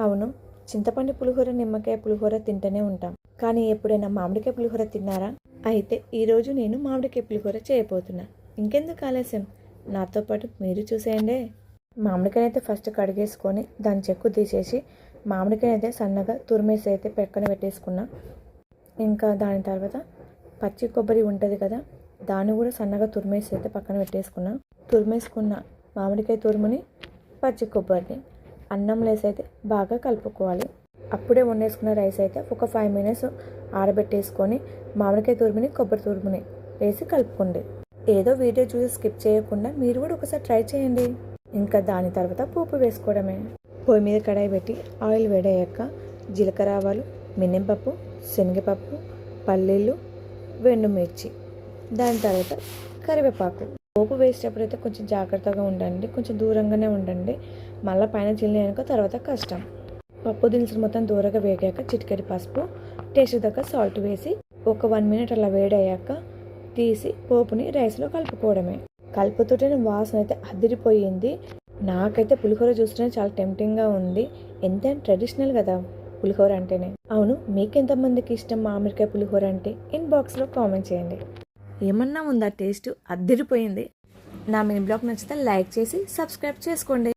అవును, చింతపండు పులిహోర, నిమ్మకాయ పులిహోర తింటూనే ఉంటాం. కానీ ఎప్పుడైనా మామిడికాయ పులిహోర తిన్నారా? అయితే ఈరోజు నేను మామిడికాయ పులిహోర చేయబోతున్నా. ఇంకెందుకు ఆలస్యం, నాతో పాటు మీరు చూసేయండి. మామిడికాయ అయితే ఫస్ట్ కడిగేసుకొని దాని చెక్కు తీసేసి మామిడికాయ అయితే సన్నగా తురిమేసి అయితే పక్కన పెట్టేసుకున్నా. ఇంకా దాని తర్వాత పచ్చి కొబ్బరి ఉంటుంది కదా, దాన్ని కూడా సన్నగా తురిమేసి అయితే పక్కన పెట్టేసుకున్నా. తురిమేసుకున్న మామిడికాయ తురుముని, పచ్చి కొబ్బరిని అన్నం వేసి అయితే బాగా కలుపుకోవాలి. అప్పుడే వండేసుకున్న రైస్ అయితే ఒక 5 మినిట్స్ ఆరబెట్టేసుకొని మామిడికాయ తురుముని, కొబ్బరి తురుముని వేసి కలుపుకోండి. ఏదో వీడియో చూసి స్కిప్ చేయకుండా మీరు కూడా ఒకసారి ట్రై చేయండి. ఇంకా దాని తర్వాత పోపు వేసుకోవడమే. పొయ్యి మీద కడాయి పెట్టి ఆయిల్ వేడయ్యాక జీలకర్ర, ఆవాలు, మినపప్పు, శనగపప్పు, పల్లీలు, ఎండుమిర్చి, దాని తర్వాత కరివేపాకు. పోపు వేసేటప్పుడు అయితే కొంచెం జాగ్రత్తగా ఉండండి, కొంచెం దూరంగానే ఉండండి. మళ్ళీ పైన చిల్లినాక తర్వాత కష్టం. పప్పు దినుసులు మొత్తం దూరంగా వేగాక చిటికెడు పసుపు, టేస్ట్ దగ్గర సాల్ట్ వేసి ఒక 1 మినిట్ అలా వేడయ్యాక తీసి పోపుని రైస్లో కలుపుకోవడమే. కలుపుతుంటే వాసన అయితే అదిరిపోయింది. నాకైతే పులిహోర చూస్తేనే చాలా టెంప్టింగ్గా ఉంది. ఎంత ట్రెడిషనల్ కదా పులిహోర అంటేనే. అవును, మీకు ఎంతమందికి ఇష్టం మామిడికాయ పులిహోర అంటే ఇన్బాక్స్లో కామెంట్ చేయండి. ఏమన్నా ఉందా టేస్ట్ అదిరిపోయింది. నా మినీ బ్లాగ్ నచ్చితే లైక్ చేసి సబ్స్క్రైబ్ చేసుకోండి.